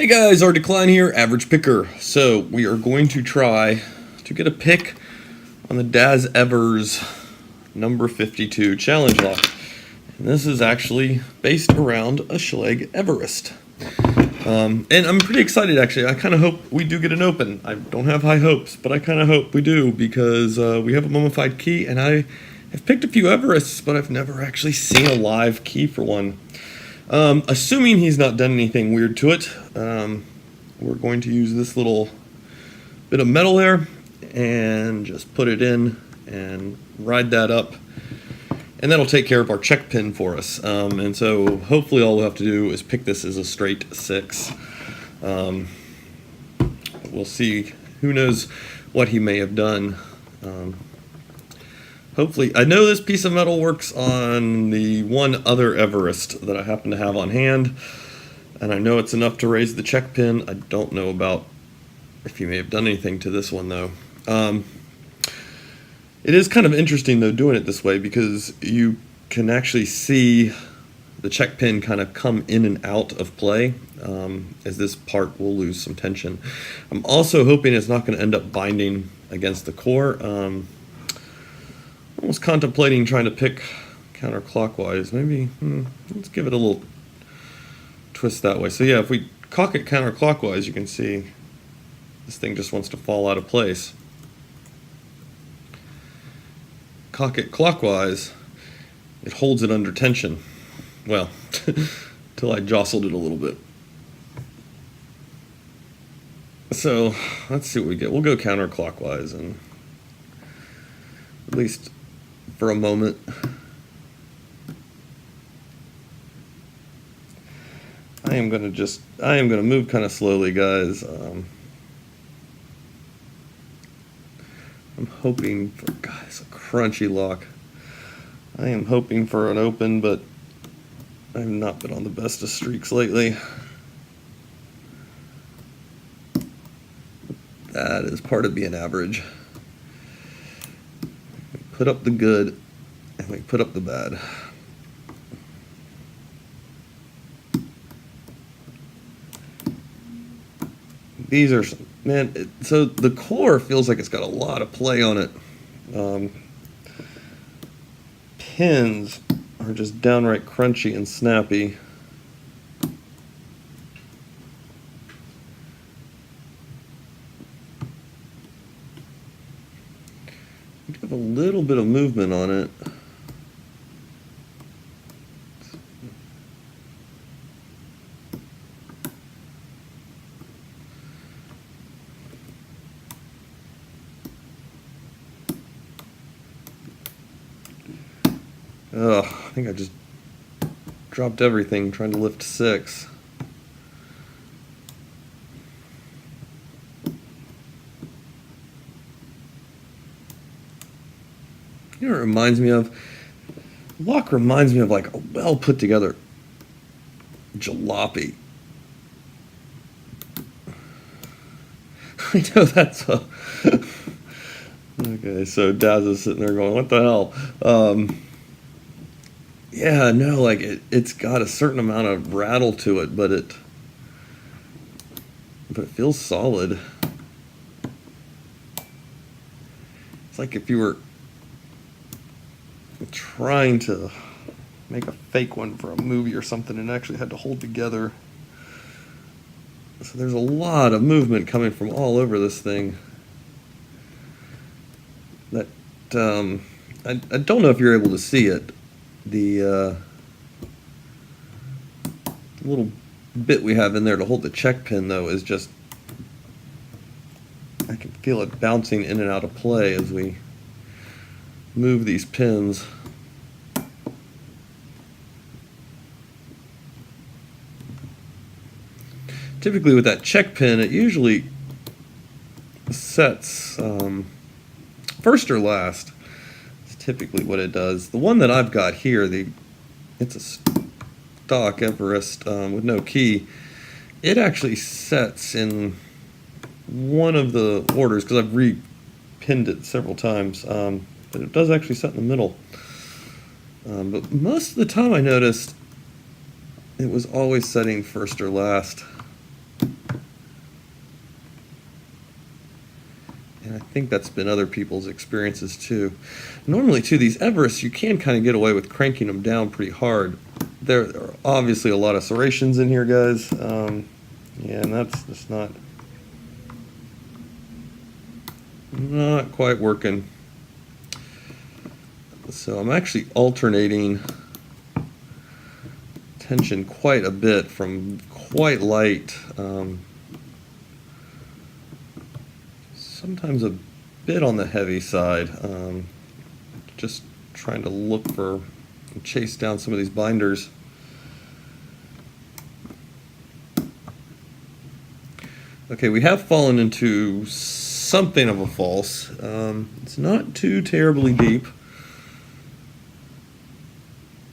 Hey guys, our decline here, average picker. So we are going to try to get a pick on the DAZ Evers number 52 challenge lock. And this is actually based around a Schleg Everest. And I'm pretty excited actually. I kind of hope we do get an open. I don't have high hopes, but I kind of hope we do because we have a mummified key and I have picked a few Everests, but I've never actually seen a live key for one. Assuming he's not done anything weird to it, we're going to use this little bit of metal there and just put it in and ride that up, and that'll take care of our check pin for us. And so hopefully all we'll have to do is pick this as a straight 6. We'll see. Who knows what he may have done. Hopefully, I know this piece of metal works on the one other Everest that I happen to have on hand, and I know it's enough to raise the check pin. I don't know about if he may have done anything to this one, though. It is kind of interesting, though, doing it this way, because you can actually see the check pin kind of come in and out of play, as this part will lose some tension. I'm also hoping it's not going to end up binding against the core. I was contemplating trying to pick counterclockwise. Maybe, let's give it a little twist that way. So yeah, if we cock it counterclockwise, you can see this thing just wants to fall out of place. Cock it clockwise, it holds it under tension. Well, till I jostled it a little bit. So let's see what we get. We'll go counterclockwise, and at least for a moment. I am going to move kind of slowly, guys. I'm hoping for, God, it's a crunchy lock. I am hoping for an open, but I've not been on the best of streaks lately. That is part of being average. Put up the good, and we put up the bad. These are, man, so the core feels like it's got a lot of play on it. Pins are just downright crunchy and snappy. Have a little bit of movement on it. Ugh, I think I just dropped everything trying to lift 6. You know what it reminds me of? Lock reminds me of like a well put together jalopy. I know that's a okay, so Daz is sitting there going, what the hell? Yeah, no, like it's got a certain amount of rattle to it, but it feels solid. It's like if you were trying to make a fake one for a movie or something and actually had to hold together. So there's a lot of movement coming from all over this thing. That I don't know if you're able to see it. The little bit we have in there to hold the check pin, though, is just, I can feel it bouncing in and out of play as we move these pins. Typically with that check pin, it usually sets first or last. It's typically what it does. The one that I've got here, it's a stock Everest with no key. It actually sets in one of the orders, because I've re-pinned it several times. But it does actually set in the middle. But most of the time I noticed it was always setting first or last. think that's been other people's experiences too. Normally too, these Everests, you can kind of get away with cranking them down pretty hard. There are obviously a lot of serrations in here, guys. Yeah, and that's just not quite working. So I'm actually alternating tension quite a bit from quite light, sometimes a bit on the heavy side, just trying to look for and chase down some of these binders. Okay, we have fallen into something of a false. It's not too terribly deep,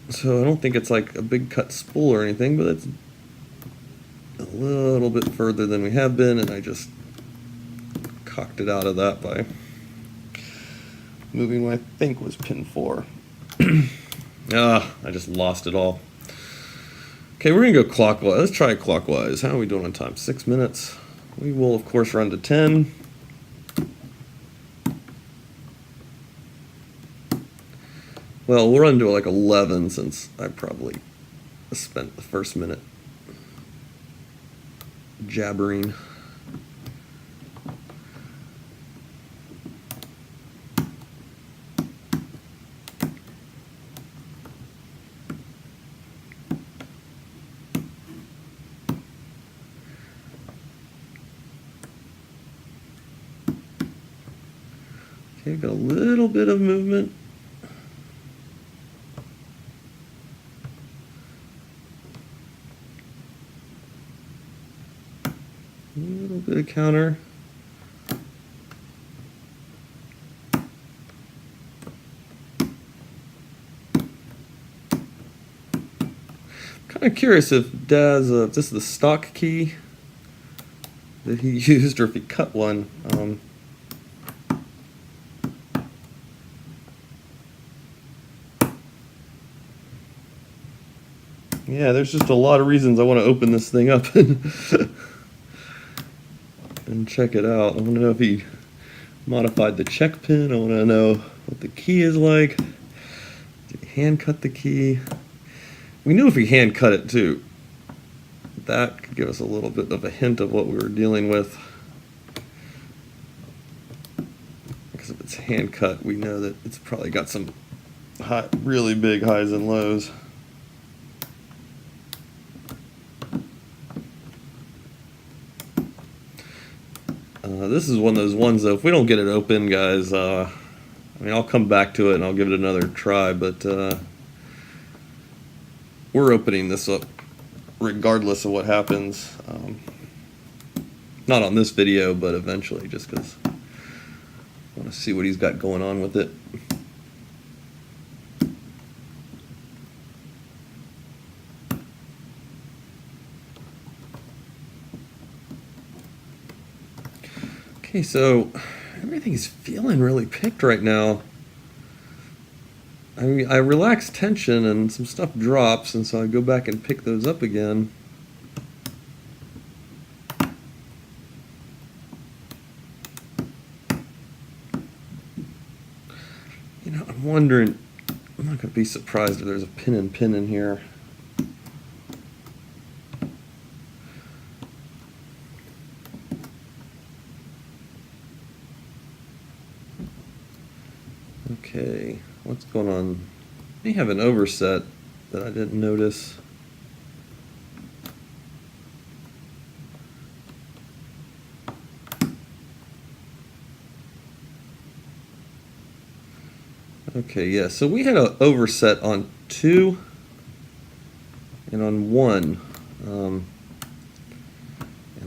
so I don't think it's like a big cut spool or anything, but it's a little bit further than we have been, and I just cocked it out of that by moving what I think was pin 4. I just lost it all. Okay, we're gonna go clockwise. Let's try clockwise. How are we doing on time? 6 minutes. We will, of course, run to 10. Well, we'll run to like 11 since I probably spent the first minute jabbering. Okay, got a little bit of movement. A little bit of counter. Kind of curious if DAZ, if this is the stock key that he used, or if he cut one. Yeah, there's just a lot of reasons I want to open this thing up and check it out. I want to know if he modified the check pin. I want to know what the key is like. Did he hand cut the key? We knew if he hand cut it too. That could give us a little bit of a hint of what we were dealing with. Because if it's hand cut, we know that it's probably got some really big highs and lows. This is one of those ones, though, if we don't get it open, guys, I mean, I'll come back to it and I'll give it another try, but we're opening this up regardless of what happens. Not on this video, but eventually, just because I want to see what he's got going on with it. Okay, so everything's feeling really picked right now. I mean, I relax tension and some stuff drops, and so I go back and pick those up again. You know, I'm wondering, I'm not going to be surprised if there's a pin in here. Okay, what's going on? May have an overset that I didn't notice. Okay, yeah, so we had an overset on 2 and on 1. And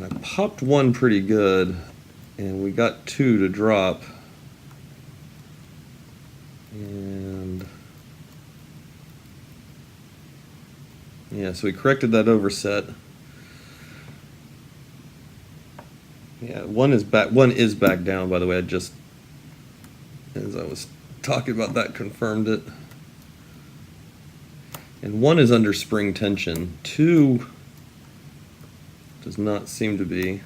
I popped 1 pretty good, and we got 2 to drop. And yeah, so we corrected that overset. Yeah, 1 is back down, by the way. I just, as I was talking about that, confirmed it. And 1 is under spring tension. 2 does not seem to be.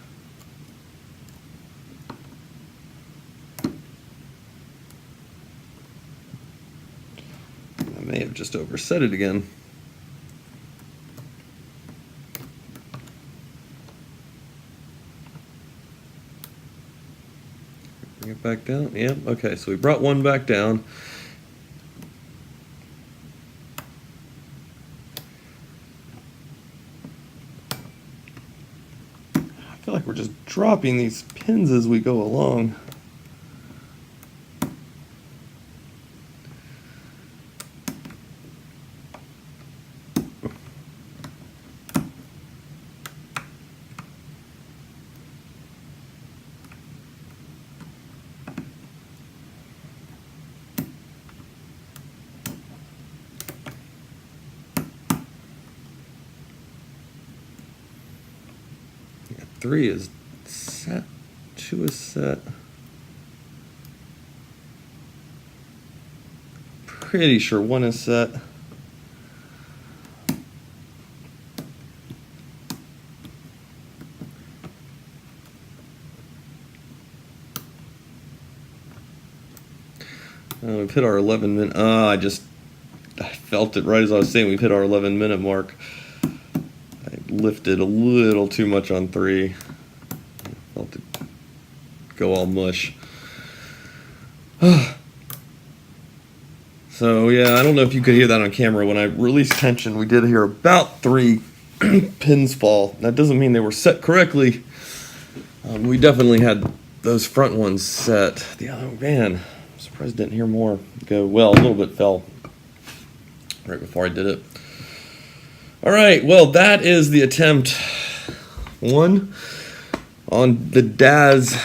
just overset it again. Bring it back down. Yep, okay, so we brought one back down. I feel like we're just dropping these pins as we go along. Yeah, 3 is set, 2 is set. Pretty sure 1 is set. We've hit our 11-minute. I felt it right as I was saying. We've hit our 11-minute mark. I lifted a little too much on 3. I felt it go all mush. So yeah, I don't know if you could hear that on camera. When I released tension, we did hear about 3 pins fall. That doesn't mean they were set correctly. We definitely had those front ones set. The other man, I'm surprised I didn't hear more go. Well, a little bit fell right before I did it. All right, well, that is the attempt 1 on the DAZ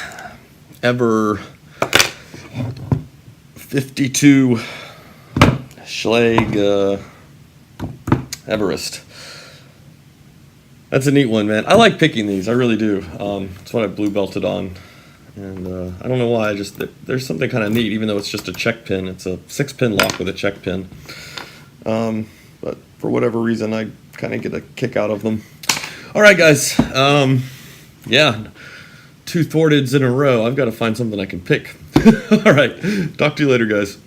Ever 52 Schlag Everest. That's a neat one, man. I like picking these. I really do. It's what I blue belted on. And I don't know why. There's something kind of neat, even though it's just a check pin. It's a 6-pin lock with a check pin. But for whatever reason, I kind of get a kick out of them. All right, guys. Yeah, 2 thwarteds in a row. I've got to find something I can pick. All right. Talk to you later, guys.